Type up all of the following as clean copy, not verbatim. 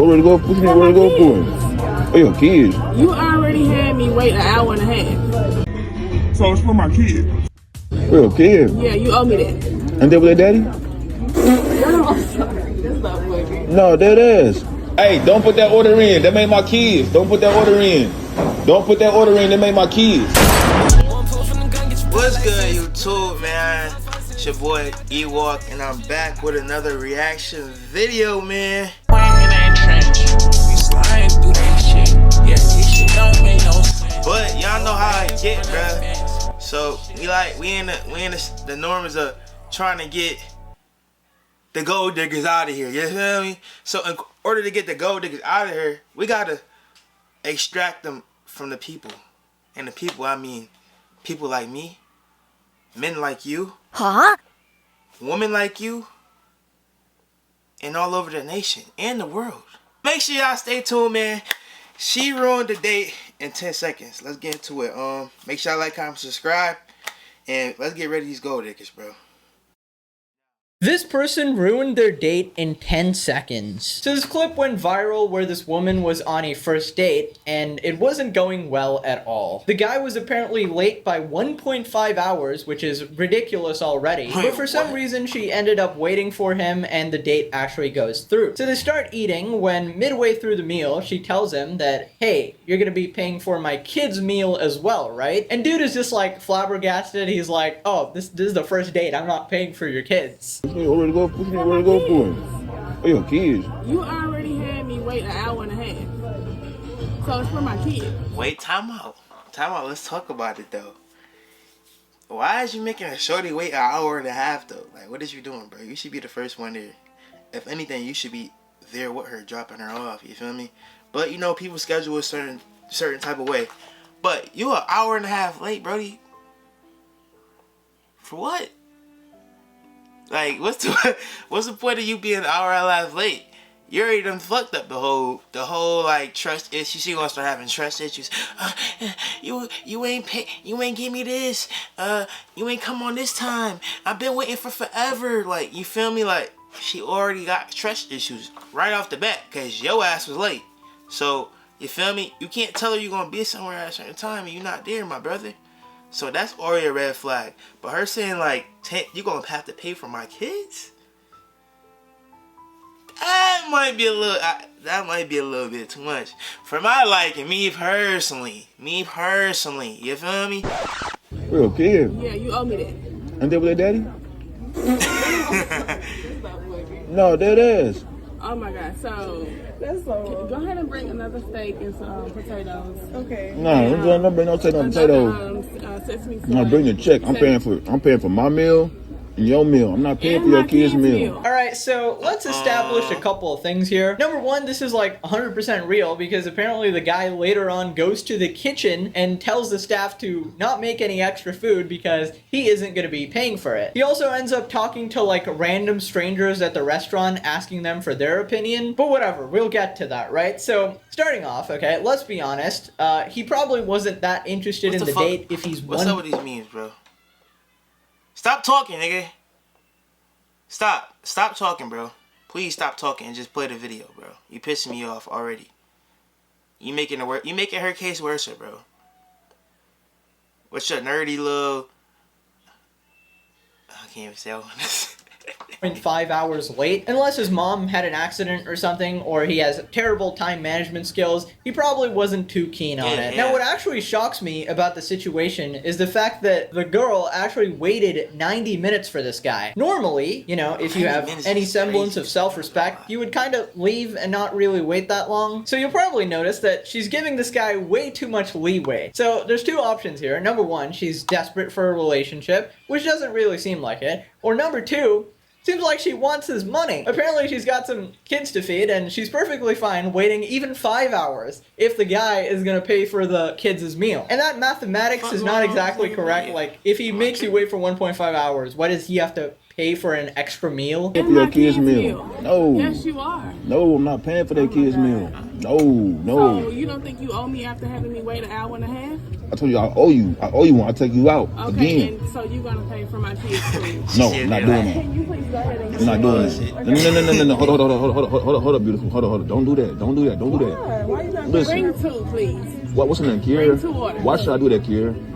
Where to go? What you where to go for? Oh, your kids. You already had me wait an hour and a half. So it's for my kid. Where your kids? Yeah, you owe me that. And they with their daddy? No, I'm sorry. That's not funny. No, that is. Hey, don't put that order in. That made my kids. Don't put that order in. Don't put that order in. That made my kids. What's good, YouTube, man? It's your boy Ewok, and I'm back with another reaction video, man. But y'all know how I get, bruh. So we in the norms of trying to get the gold diggers out of here. You feel me? So in order to get the gold diggers out of here, we gotta extract them from the people. And the people, I mean, people like me, men like you, women like you, and all over the nation and the world. Make sure y'all stay tuned, man. She ruined the date in 10 seconds. Let's get into it. Make sure y'all like, comment, subscribe, and let's get rid of these gold diggers, bro. This person ruined their date in 10 seconds. So this clip went viral where this woman was on a first date and it wasn't going well at all. The guy was apparently late by 1.5 hours, which is ridiculous already. But for some reason she ended up waiting for him and the date actually goes through. So they start eating when midway through the meal she tells him that, hey, you're gonna be paying for my kid's meal as well, right? And dude is just like flabbergasted. He's like, oh, this is the first date. I'm not paying for your kids. Where to go? Where to go for? Oh, your kids. You already had me wait an hour and a half. So it's for my kids. Wait, time out. Time out. Let's talk about it, though. Why is you making a shorty wait an hour and a half, though? Like, what is you doing, bro? You should be the first one there. If anything, you should be there with her, dropping her off. You feel me? But, you know, people schedule a certain type of way. But you an hour and a half late, brody. For what? Like, what's the point of you being an hour and a half late? You already done fucked up the whole like trust issue. She gonna start having trust issues. You ain't pay, you ain't give me this. You ain't come on this time. I've been waiting for forever. Like, you feel me? Like, she already got trust issues right off the bat because your ass was late. So you feel me? You can't tell her you gonna be somewhere at a certain time and you're not there, my brother. So that's already a red flag. But her saying like, you gonna have to pay for my kids? That might be a little bit too much for my liking. Me personally, you feel me? Where your kids? Yeah, you owe me that. And they with their daddy? No, that is. Oh my god, so go ahead and bring another steak and some potatoes. Okay. No, don't bring no potatoes. Sesame seeds. No, bring the check. I'm paying for my meal and your meal. I'm not paying for your kids' meal. Alright, so let's establish a couple of things here. Number one, this is like 100% real because apparently the guy later on goes to the kitchen and tells the staff to not make any extra food because he isn't going to be paying for it. He also ends up talking to like random strangers at the restaurant asking them for their opinion, but whatever, we'll get to that, right? So starting off, okay, let's be honest, he probably wasn't that interested in the date if he's What's up with these memes, bro? Stop talking, nigga. Stop talking, bro. Please stop talking and just play the video, bro. You pissing me off already. You making her case worse, bro. What's your nerdy little? I can't even say all this. 5 hours late. Unless his mom had an accident or something, or he has terrible time management skills, he probably wasn't too keen on it. Now, what actually shocks me about the situation is the fact that the girl actually waited 90 minutes for this guy. Normally, you know, if you have any semblance of self-respect, you would kind of leave and not really wait that long. So you'll probably notice that she's giving this guy way too much leeway. So there's two options here. Number one, she's desperate for a relationship, which doesn't really seem like it. Or number two, seems like she wants his money. Apparently she's got some kids to feed and she's perfectly fine waiting even 5 hours if the guy is gonna pay for the kids' meal. And that mathematics is not exactly correct. Like, if he makes you wait for 1.5 hours, why does he have to pay for an extra meal? For your kids' meal. No. Yes, you are. No, I'm not paying for their kids' meal. No, So no. you don't think you owe me after having me wait an hour and a half? I told you I owe you. I owe you one. I'll take you out Okay, again. and so you're gonna pay for my kids' food. No, I'm not doing that. Can you please go ahead and I'm not doing that. No. Hold up, beautiful. Hold up. Don't do that. Don't do that. Why you not Listen. bring two, please? What's her name, Kiera? Bring 2 orders. Why should I do that, Kiera?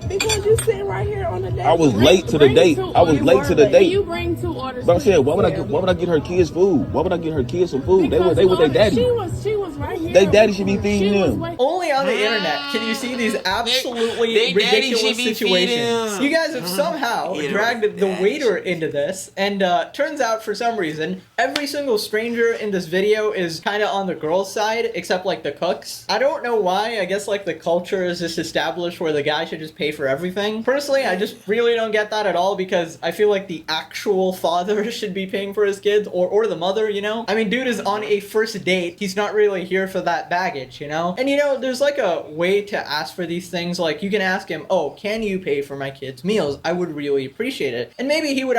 Because you sitting right here on the date. I was late to the date. I was late to the Can date. you bring 2 orders? But I'm saying, why would I please? get her kids food? Why would I get her kids some food? They with their daddy. She was right here. They daddy should be feeding them. Only on the internet can you see these absolutely they daddy ridiculous should be situations. feeding. You guys have somehow dragged the waiter into this, and turns out for some reason every single stranger in this video is kind of on the girl's side, except like the cooks. I don't know why. I guess like the culture is just established where the guy should just pay for everything. Personally, I just really don't get that at all, because I feel like the actual father should be paying for his kids, or the mother, you know? I mean, dude is on a first date. He's not really here for that baggage, you know? And you know, there's like a way to ask for these things. Like, you can ask him, oh, can you pay for my kids' meals? I would really appreciate it. And maybe he would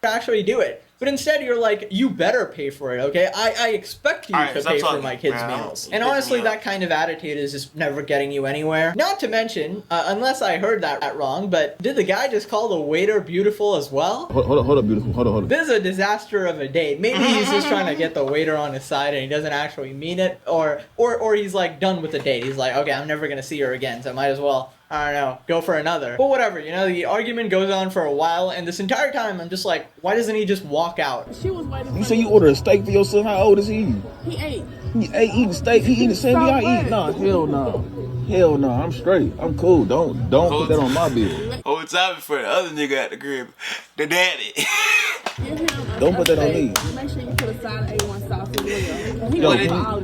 actually do it. But instead, you're like, you better pay for it, okay? I expect you to pay for my kids' meals. And honestly, that kind of attitude is just never getting you anywhere. Not to mention, unless I heard that wrong, but did the guy just call the waiter beautiful as well? Hold up, beautiful. Hold up. This is a disaster of a date. Maybe he's just trying to get the waiter on his side and he doesn't actually mean it. Or he's like done with the date. He's like, okay, I'm never going to see her again, so I might as well, I don't know, go for another. But whatever, you know, the argument goes on for a while, and this entire time I'm just like, why doesn't he just walk out? She was waiting. You say you ordered a steak for your son? How old is he? He ate. He ate eating steak. He eating the same thing I eat. Nah, hell no. Hell no. I'm straight. I'm cool. Don't put that on my bill. Whole time for the other nigga at the crib, the daddy. Don't put that on me. Make sure you put a side of A1 sauce as well.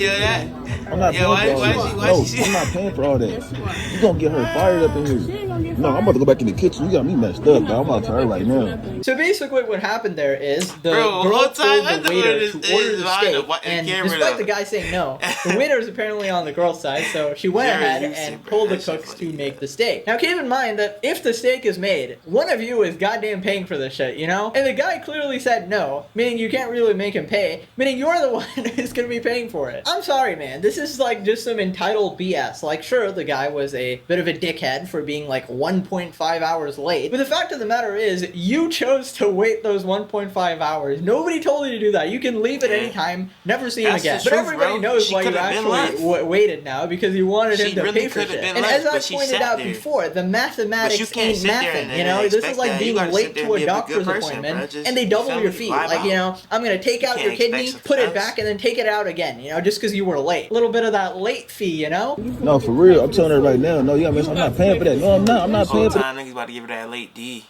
I'm not paying for all that. No, I'm not paying for all that. You gonna get her fired up in here. No, I'm about to go back in the kitchen. You got me messed up, bro. I'm about to her right now. So basically what happened there is the Bro, girl whole time told the waiter to order the steak, and despite the guy saying no, the waiter is apparently on the girl's side, so she went ahead and told the cooks to make the steak. Now keep in mind that if the steak is made, one of you is goddamn paying for this shit, you know? And the guy clearly said no, meaning you can't really make him pay, meaning you're the one who's gonna be paying for it. I'm sorry, man. This is like just some entitled BS. Like, sure, the guy was a bit of a dickhead for being like 1.5 hours late, but the fact of the matter is, you chose to wait those 1.5 hours. Nobody told you to do that. You can leave at any time, never see him again. But everybody knows why you actually waited now, because you wanted him to pay for shit. And as I pointed out before, the mathematics ain't mathing, you know? This is like being late to a doctor's appointment, and they double your fee. Like, you know, I'm gonna take out your kidney, put it back, and then take it out again, you know, just because you were late. A little bit of that late fee, you know? No, for real. I'm telling her right now. No, yeah, man, I'm not paying for that. No, I'm not. I'm not paying for that. Niggas about to give her that late D.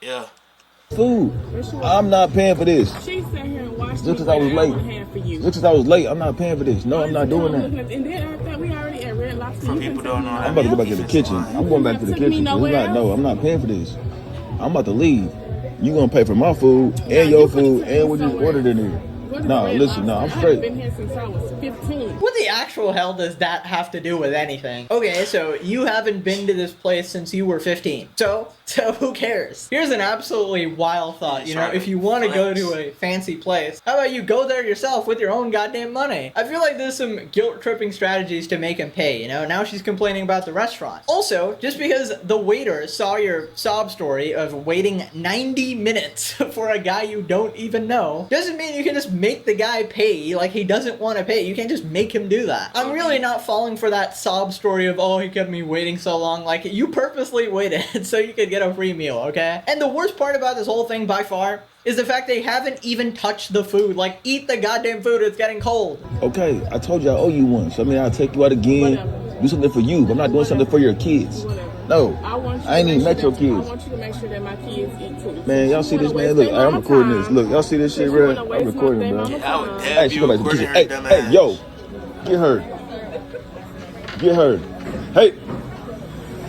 Yeah. Food. I'm not paying for this. She sat here and watched Just because I was late. Just because I was late, I'm not paying for this. No, I'm not doing that. And then after that, we already at Red Lobster. Some people don't know that. I'm about to go back to the kitchen. I'm going back to the kitchen. No, I'm not paying for this. I'm about to leave. You gonna pay for my food and your food and what you ordered in here. No, listen, no, I'm straight. I've been here since I was 15. What the actual hell does that have to do with anything? Okay, so you haven't been to this place since you were 15. So who cares? Here's an absolutely wild thought, you know, if you want to go to a fancy place, how about you go there yourself with your own goddamn money? I feel like there's some guilt-tripping strategies to make him pay, you know? Now she's complaining about the restaurant. Also, just because the waiter saw your sob story of waiting 90 minutes for a guy you don't even know, doesn't mean you can just make the guy pay like he doesn't want to pay. You can't just make him do that. I'm really not falling for that sob story of, oh, he kept me waiting so long. Like, you purposely waited so you could get a free meal, okay? And the worst part about this whole thing by far is the fact they haven't even touched the food. Like, eat the goddamn food, it's getting cold. Okay, I told you I owe you one. So I mean, I'll take you out again. Whatever. Do something for you, but I'm not doing something for your kids. Whatever. No, I ain't even met your kids. I want you to make sure that my kids eat too. Man, y'all see this, man? Look, I'm recording this. Look, y'all see this shit, bro? I'm recording, bro. Hey, she go back to the kitchen. Hey, yo, get her. Get her. Hey,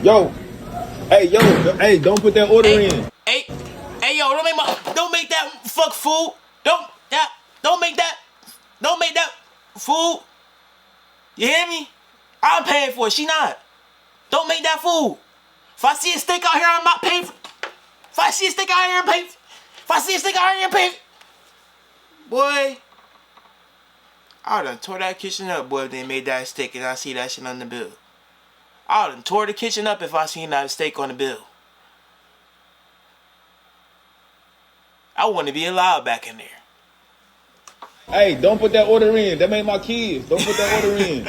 yo. Hey, don't put that order in. Hey, yo, don't make that fuck food. Don't make that food. You hear me? I'm paying for it. She not. Don't make that food. If I see a steak out here, I'm not paying for. If I see a steak out here, I'm paying for. If I see a steak, I ain't pay. Boy, I done tore that kitchen up, boy, if they made that steak and I see that shit on the bill. I done tore the kitchen up if I seen that steak on the bill. I want to be allowed back in there. Hey, don't put that order in. That made my kids. Don't put that order in.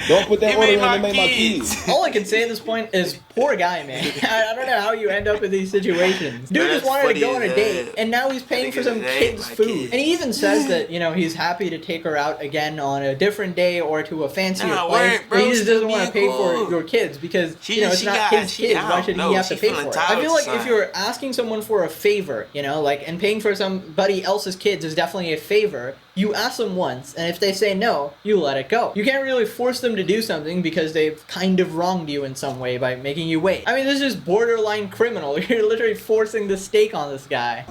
Don't put that order in. That made my kids. All I can say at this point is, poor guy, man. I don't know how you end up in these situations. Dude just wanted to go on a date, and now he's paying for some kid's food. And he even says that, you know, he's happy to take her out again on a different day or to a fancier place. But he just doesn't want to pay for your kids because, you know, it's not his kids. Why should he have to pay for it? I feel like if you're asking someone for a favor, you know, like, and paying for somebody else's kids is definitely a favor. You ask them once, and if they say no, you let it go. You can't really force them to do something because they've kind of wronged you in some way by making you wait. I mean, this is borderline criminal. You're literally forcing the steak on this guy.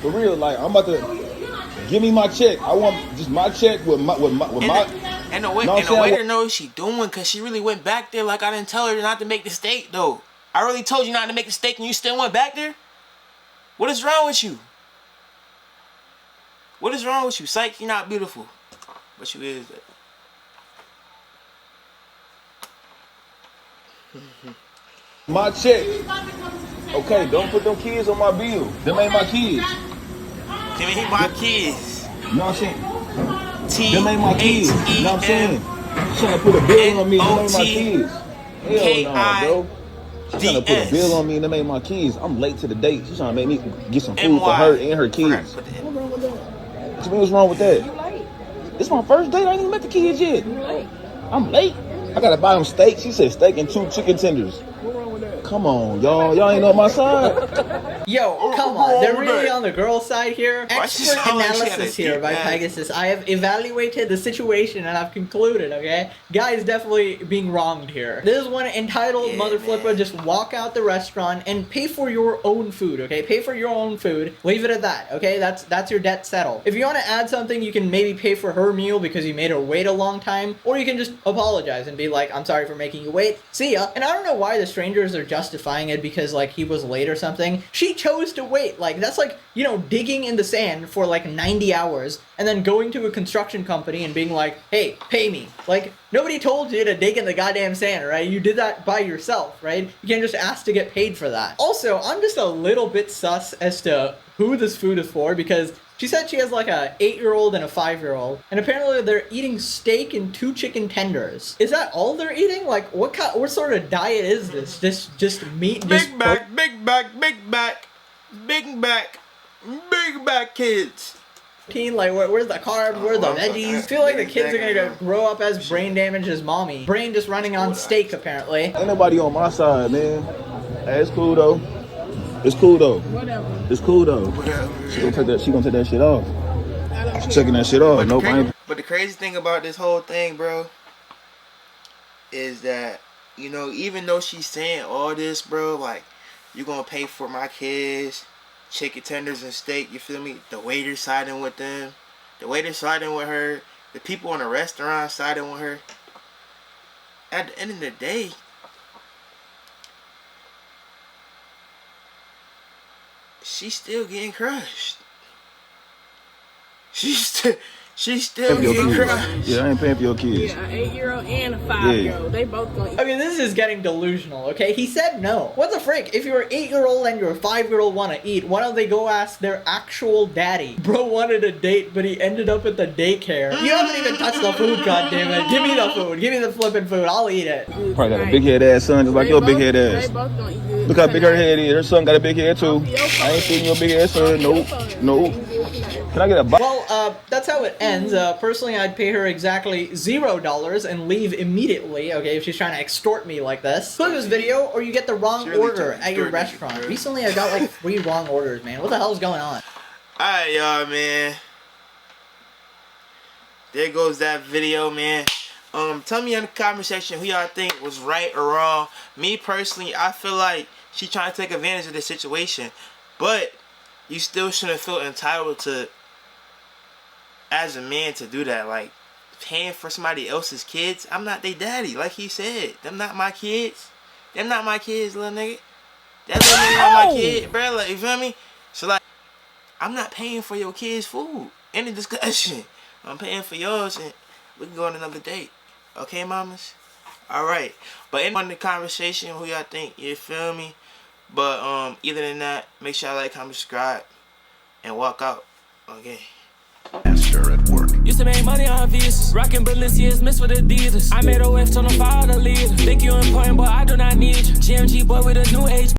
For real, like, I'm about to give me my check. I want just my check with my. And the waiter knows what she doing because she really went back there like I didn't tell her not to make the steak, though. I really told you not to make the steak and you still went back there? What is wrong with you? What is wrong with you? Psych, you're not beautiful. But you is. My check. Okay, don't put them kids on my bill. Them ain't my kids. Them ain't my kids. You know what I'm saying? Them ain't my kids. You know what I'm saying? She's trying to put a bill on me. Them ain't my kids. Hell no, bro. She's trying to put a bill on me and them ain't my kids. I'm late to the date. She's trying to make me get some food for her and her kids. What's wrong with that? What's wrong with that? You late. This is my first date. I ain't even met the kids yet. You late. I'm late. I gotta buy them steak. She said steak and 2 chicken tenders. What's wrong with that? Come on, y'all. Y'all ain't on my side. Yo, come on. They're really on the girl side here. Expert analysis here by Pegasus. I have evaluated the situation and I've concluded, okay? Guy is definitely being wronged here. This is when entitled mother flipper just walk out the restaurant and pay for your own food, okay? Pay for your own food. Leave it at that, okay? That's your debt settled. If you want to add something, you can maybe pay for her meal because you made her wait a long time, or you can just apologize and be like, I'm sorry for making you wait. See ya. And I don't know why the strangers are justifying it because, like, he was late or something. She chose to wait. Like, that's like, you know, digging in the sand for like 90 hours and then going to a construction company and being like, hey, pay me. Like, nobody told you to dig in the goddamn sand, right? You did that by yourself, right? You can't just ask to get paid for that. Also, I'm just a little bit sus as to who this food is for because she said she has like a 8-year-old and a 5-year-old, and apparently they're eating steak and 2 chicken tenders. Is that all they're eating? Like, what sort of diet is this? Just meat? Big back, big back, big back, big back, big back kids. Like, where's the carbs? Where's the veggies? I feel like the kids are gonna grow up as brain damaged as mommy. Brain just running on steak, apparently. Ain't nobody on my side, man. Hey, it's cool though. It's cool though. Whatever. It's cool though. She gonna take that shit off. She's checking that shit off. But the crazy thing about this whole thing, bro, is that, you know, even though she's saying all this, bro, like, you're gonna pay for my kids, chicken tenders and steak, you feel me? The waiter siding with them. The waiter siding with her. The people in the restaurant siding with her. At the end of the day, she's still getting crushed. She's still getting crushed. Yeah, I ain't paying for your kids. Yeah, an 8-year-old and a 5-year-old. They both gonna eat. I mean, this is getting delusional, okay? He said no. What the frick? If your 8-year-old and your 5-year-old want to eat, why don't they go ask their actual daddy? Bro wanted a date, but he ended up at the daycare. You haven't even touched the food, goddammit. Give me the food. Give me the flipping food. I'll eat it. Probably got a big head ass son, just like your big head ass. They both gonna eat good. Look how big her head is. Her son got a big head too. I ain't seen your big ass son. Nope. Can I get a box? Well, that's how it ends. Personally, I'd pay her exactly $0 and leave immediately, okay, if she's trying to extort me like this. Click this video, or you get the wrong order at your restaurant. Recently, I got like 3 wrong orders, man. What the hell's going on? Alright, y'all, man. There goes that video, man. Tell me in the comment section who y'all think was right or wrong. Me, personally, I feel like she's trying to take advantage of the situation. But you still shouldn't feel entitled to, as a man, to do that. Like, paying for somebody else's kids. I'm not their daddy, like he said. Them not my kids. Them not my kids, little nigga. That little nigga not my kid, bro. Like, you feel me? So, like, I'm not paying for your kids' food. Any discussion. I'm paying for yours, and we can go on another date. Okay, mamas? Alright. But in the conversation, who y'all think, you feel me? But either than that, make sure y'all like, comment, subscribe, and walk out. Okay. Master at work. Used to make money on visas, rocking Balenciagas mixed with Adidas. I made a wave, told them follow the leader. Think you important, but I do not need you. GMG boy with a new age.